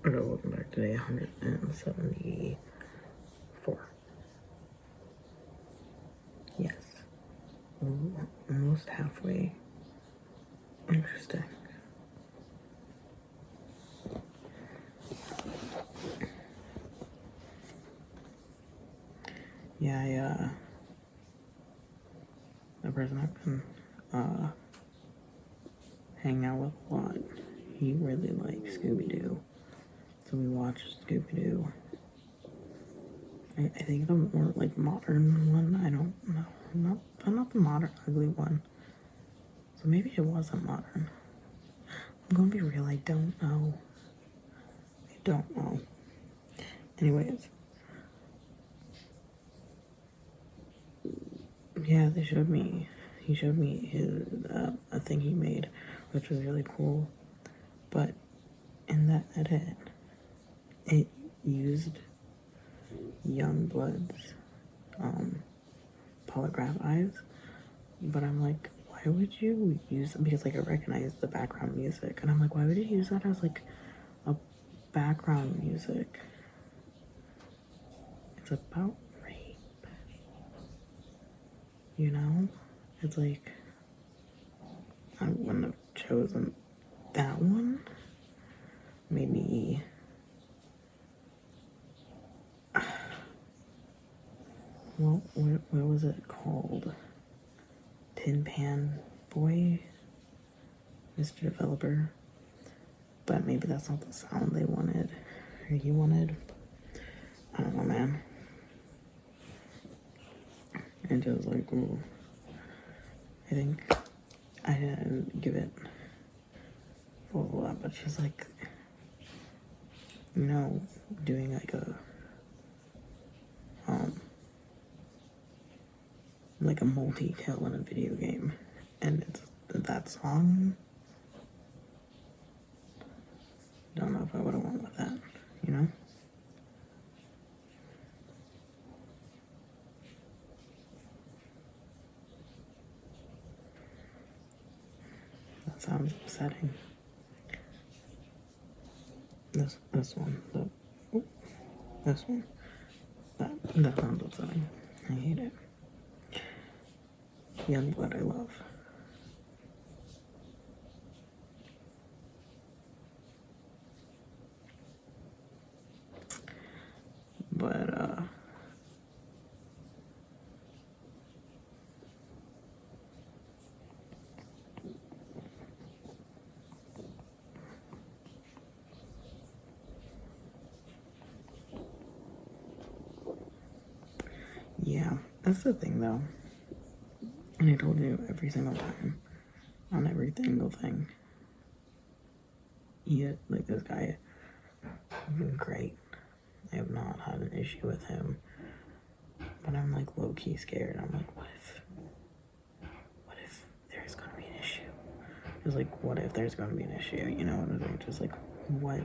Okay, welcome back to day 174. Yes. Ooh, almost halfway. Interesting. Yeah, the person I've been hanging out with a lot, he really likes Scooby-Doo. So we watched Scooby-Doo. I think the more like modern one, I don't know. Not the modern ugly one. So maybe it wasn't modern. I'm gonna be real, I don't know. Anyways. Yeah, he showed me his a thing he made, which was really cool. But in that edit, it used Youngblood's polygraph eyes. But I'm like, why would you use them? Because like I recognize the background music, and I'm like, why would you use that as like a background music? It's about rape, you know? It's like I wouldn't have chosen that one. Maybe well, what was it called? Tin Pan Boy, Mr. Developer. But maybe that's not the sound they wanted, or he wanted. I don't know, man. And just like, ooh, I think I didn't give it full of that, but she's like, you know, doing like a multi-kill in a video game, and it's that song. Don't know if I would have went with that, you know. That sounds upsetting. This one, this one, that sounds upsetting. I hate it. Youngblood, I love. But yeah, that's the thing though. And I told you every single time, on every single thing. Like this guy, has been great. I have not had an issue with him. But I'm like low-key scared. I'm like, what if there's gonna be an issue? Just like, what if there's gonna be an issue? You know, and just like, what?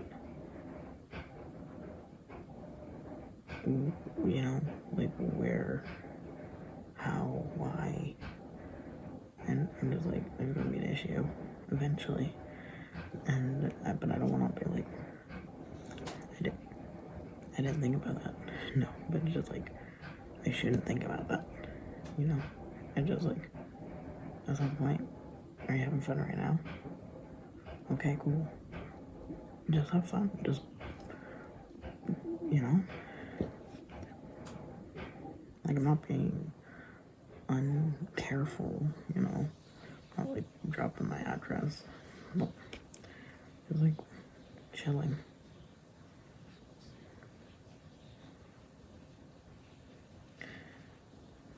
You know, like where, how, why? And I'm just like, there's gonna be an issue eventually. But I don't want to be like, I didn't think about that. No, but it's just like, I shouldn't think about that. You know, I just like, at some point, are you having fun right now? Okay, cool. Just have fun. Just, you know, like I'm not being uncareful, you know, not like dropping my address. But it's like chilling.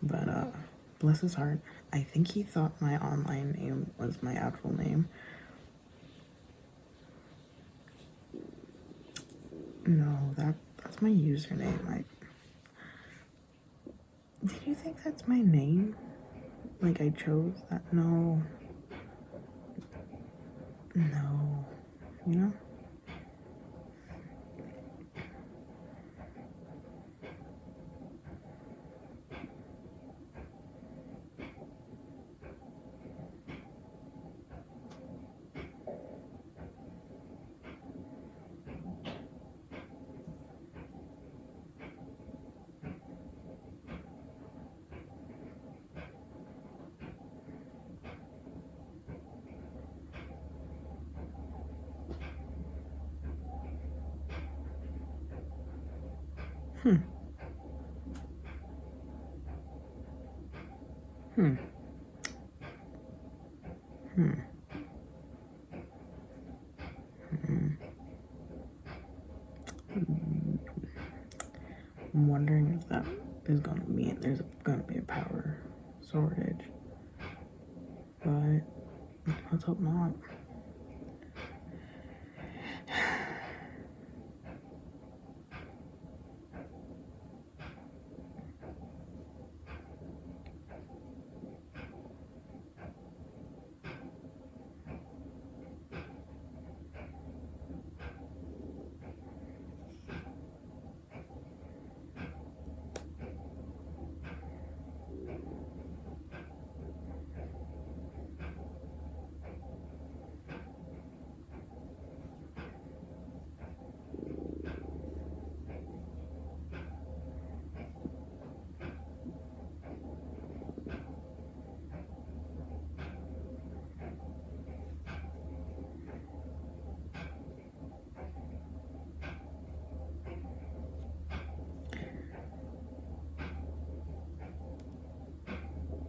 But bless his heart, I think he thought my online name was my actual name. No, that's my username. Did you think that's my name? Like I chose that? No, you know. Hmm. Hmm. Hmm. Hmm. I'm wondering if that is gonna mean there's gonna be a power shortage, but let's hope not.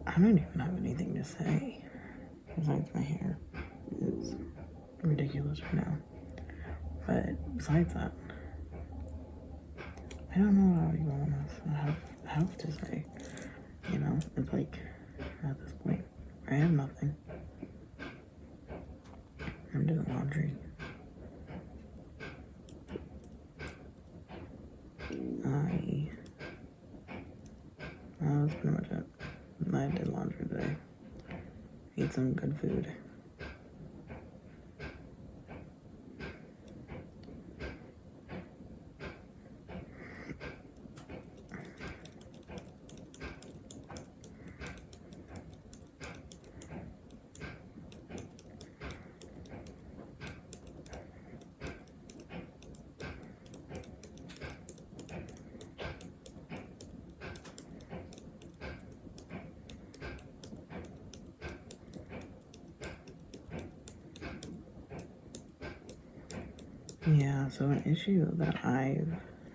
I don't even have anything to say besides my hair is ridiculous right now. But besides that, I don't know what I even have to say. You know, it's like at this point, I have nothing. I'm doing laundry. That was pretty much it. I did laundry today. Ate some good food. Yeah, so an issue that I've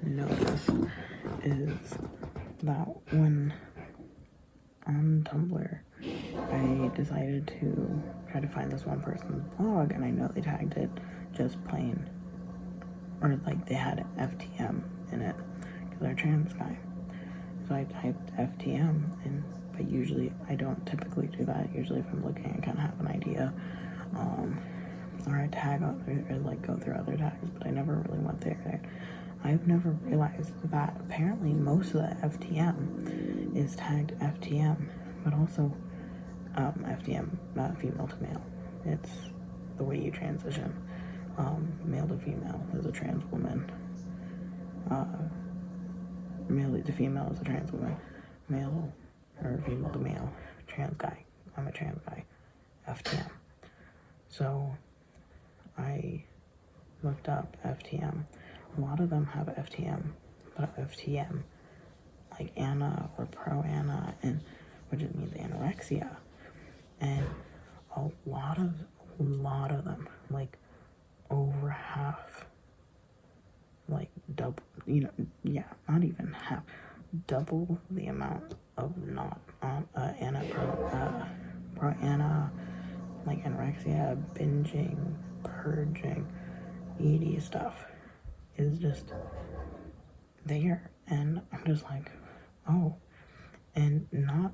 noticed is that when on Tumblr, I decided to try to find this one person's blog, and I know they tagged it just plain, or like they had FTM in it, because they're a trans guy. So I typed FTM, but usually I don't typically do that. Usually if I'm looking, I kind of have an idea, or I tag other, or like go through other tags, but I never really went there. I've never realized that apparently most of the FTM is tagged FTM, but also FTM, not female to male. It's the way you transition, male to female as a trans woman, male to female as a trans woman, male or female to male, trans guy. I'm a trans guy, FTM. So I looked up FTM. A lot of them have FTM, but FTM, like Anna or Pro Anna, and which means anorexia, and a lot of them, like over half, like double, not even half, double the amount of not Anna Pro Anna, like anorexia, binging, purging, ED stuff is just there, and I'm just like, oh, and not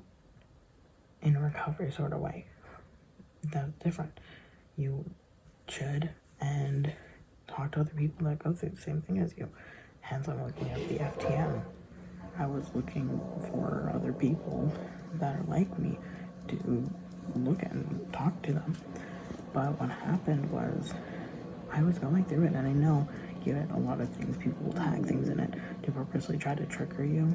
in a recovery sort of way. That's different. You should and talk to other people that go through the same thing as you. Hence, I'm looking at the FTM. I was looking for other people that are like me to look and talk to them. But what happened was I was going through it, and I know, given a lot of things, people will tag things in it to purposely try to trigger you.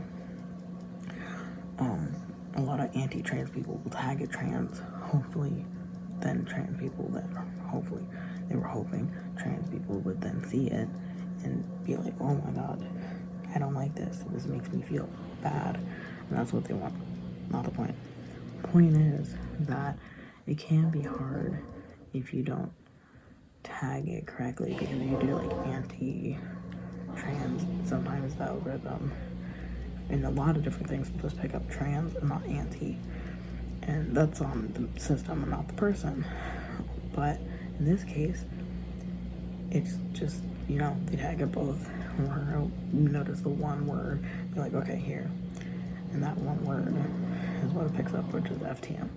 A lot of anti-trans people will tag it trans, hopefully, then trans people that hopefully they were hoping trans people would then see it and be like, oh my god, I don't like this. This makes me feel bad. And that's what they want. Not the point. Point is that it can be hard if you don't tag it correctly, because you do like trans, sometimes the algorithm in a lot of different things will just pick up trans and not anti. And that's on the system and not the person. But in this case, it's just, you know, they tag it both. Or notice the one word, you're like, okay, here. And that one word is what it picks up, which is FTM.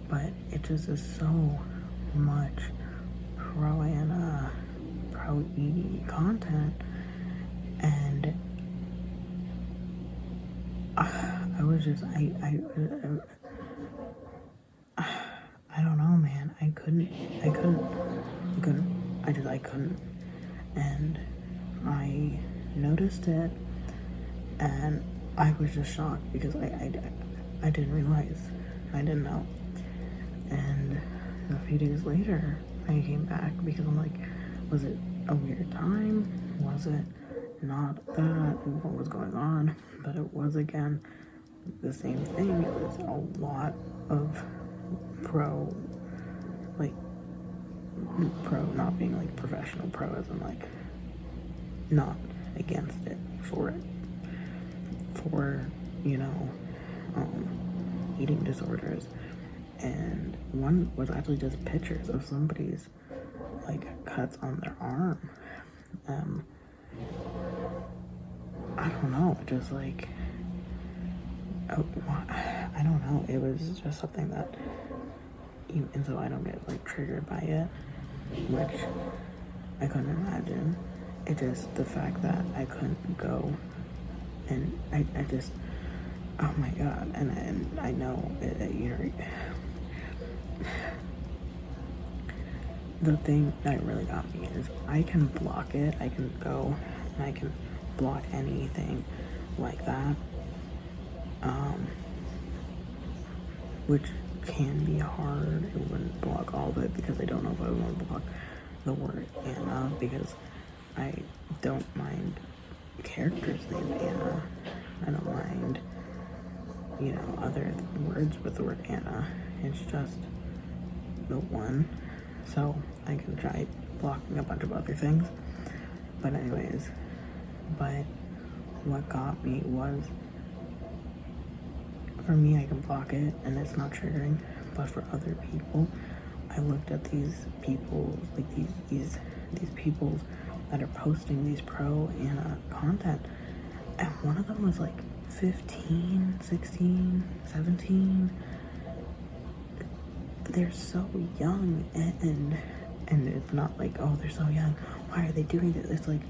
But it just is so much pro-Anna, pro-E content. And I was just, I don't know, man. I couldn't. And I noticed it, and I was just shocked because I didn't realize. I didn't know. And a few days later, I came back because I'm like, was it a weird time? Was it not that? What was going on? But it was, again, the same thing. It was a lot of pro, not being like professional pro, as in like not against it, for you know, eating disorders. And one was actually just pictures of somebody's like cuts on their arm. I don't know, just like, I don't know, it was just something that, and so I don't get like triggered by it, which I couldn't imagine. It just, the fact that I couldn't go, and I just, oh my god, and I know, you know, the thing that really got me is I can block it, I can go, and I can block anything like that, which can be hard. It wouldn't block all of it because I don't know if I want to block the word Anna, because I don't mind characters named Anna. I don't mind, you know, other words with the word Anna. It's just the one. So I can try blocking a bunch of other things. But anyways, but what got me was, for me, I can block it and it's not triggering, but for other people, I looked at these people, like these people that are posting these pro-Anna content, and one of them was like 15, 16, 17. They're so young, and it's not like, oh, they're so young, why are they doing this? It's like,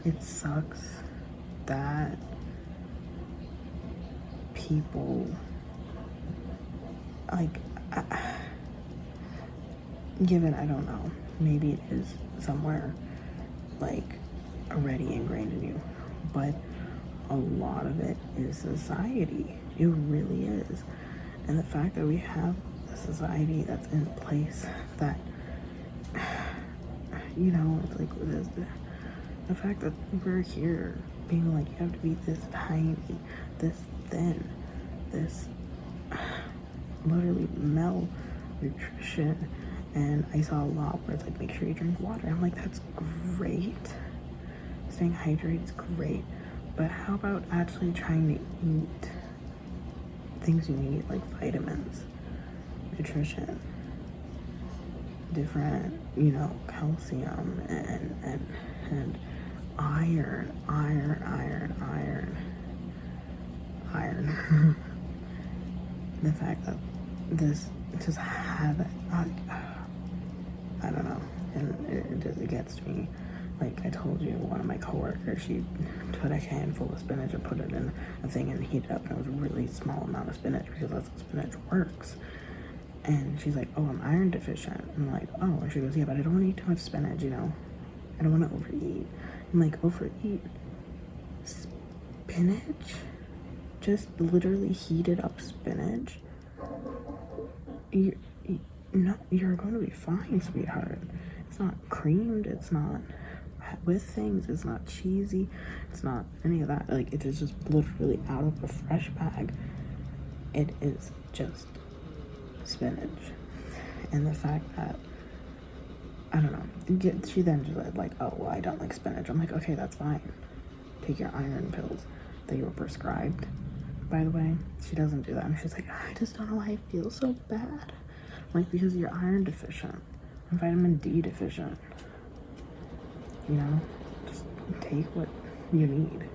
it sucks that people, like, given, I don't know, maybe it is somewhere like already ingrained in you, but a lot of it is society. It really is. And the fact that we have a society that's in place that, you know, it's like the fact that we're here being like, you have to be this tiny, this thin, this literally malnutrition. And I saw a lot where it's like, make sure you drink water. I'm like, that's great. Staying hydrated is great. But how about actually trying to eat things you need, like vitamins, nutrition, different, you know, calcium and iron. The fact that this just have it, I don't know, and it gets to me. Like I told you, one of my coworkers, she took a handful of spinach and put it in a thing and heated it up, and it was a really small amount of spinach because that's how spinach works. And she's like, oh, I'm iron deficient. I'm like, oh. And she goes, yeah, but I don't want to eat too much spinach, you know. I don't want to overeat. I'm like, overeat? Spinach? Just literally heated up spinach? You're going to be fine, sweetheart. It's not creamed. It's not with things. It's not cheesy. It's not any of that. Like, it is just literally out of a fresh bag. It is just spinach. And the fact that I don't know. She then just said, like, oh, well, I don't like spinach. I'm like, okay, that's fine. Take your iron pills that you were prescribed, by the way. She doesn't do that. And she's like, I just don't know why I feel so bad. I'm like, because you're iron deficient and vitamin D deficient. You know, just take what you need.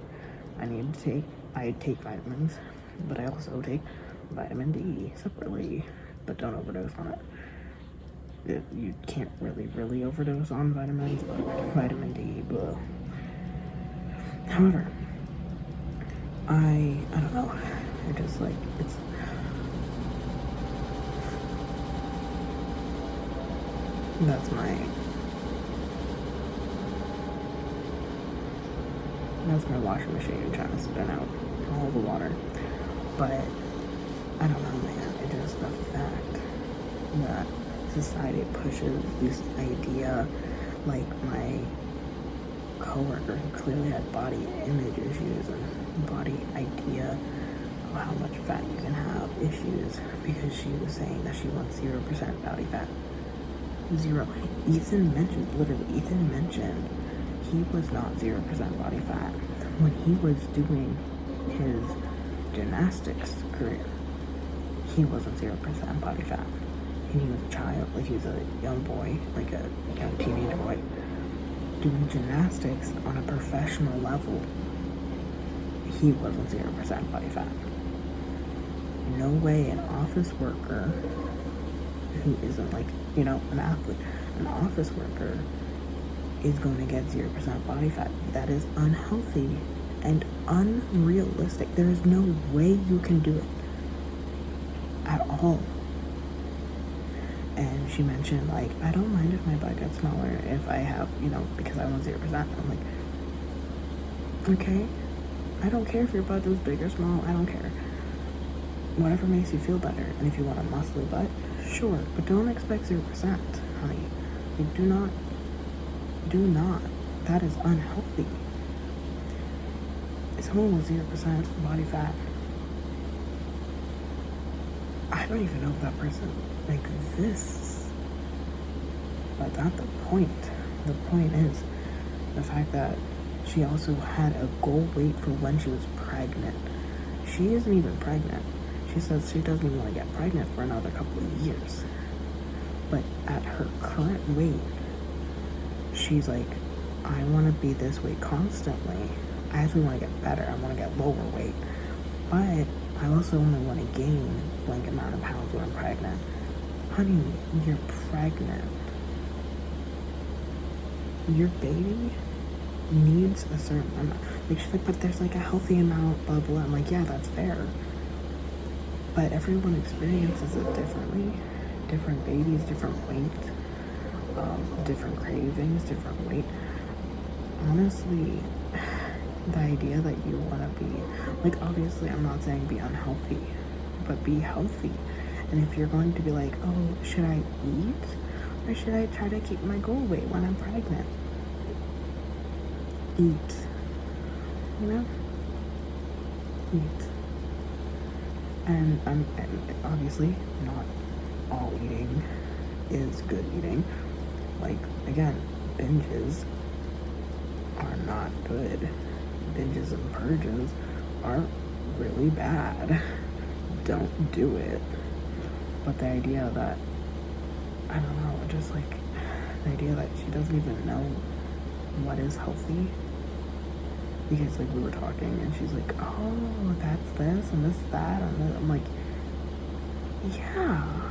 I take vitamins, but I also take vitamin D separately, but don't overdose on it. You can't really overdose on vitamins, but vitamin D, blah. However, I don't know. I just like that's my washing machine trying to spin out all the water. But I don't know, man. It is the fact that society pushes this idea, like my coworker who clearly had body image issues and body idea of how much fat you can have issues, because she was saying that she wants 0% body fat. 0. Ethan mentioned he was not 0% body fat when he was doing his gymnastics career. He wasn't 0% body fat. And he was a child, like he was a young boy, like a young teenage boy, doing gymnastics on a professional level. He wasn't 0% body fat. No way an office worker who isn't like, you know, an athlete, an office worker is going to get 0% body fat. That is unhealthy and unrealistic. There is no way you can do it at all. And she mentioned, like, I don't mind if my butt gets smaller if I have, you know, because I want 0%. I'm like, okay, I don't care if your butt is big or small. I don't care. Whatever makes you feel better. And if you want a muscly butt, sure, but don't expect 0%, honey. Like, do not. That is unhealthy. If someone with 0% body fat, I don't even know if that person exists. But that's the point. The point is the fact that she also had a goal weight for when she was pregnant. She isn't even pregnant. She says she doesn't even want to get pregnant for another couple of years. But at her current weight, she's like, I want to be this weight constantly. I actually want to get better. I want to get lower weight. But I also only want to gain a blank amount of pounds when I'm pregnant. Honey, you're pregnant. Your baby needs a certain amount. Like, she's like, but there's like a healthy amount, blah, blah. I'm like, yeah, that's fair. But everyone experiences it differently. Different babies, different weight, different cravings, different weight. Honestly, the idea that you want to be, like, obviously I'm not saying be unhealthy, but be healthy. And if you're going to be like, oh, should I eat? Or should I try to keep my goal weight when I'm pregnant? Eat. You know? Eat. And obviously not all eating is good eating. Like, again, binges are not good. Binges and purges are really bad. Don't do it. But the idea that, I don't know, just like the idea that she doesn't even know what is healthy, because like we were talking and she's like, oh, that's this and this, that, and this. I'm like, yeah.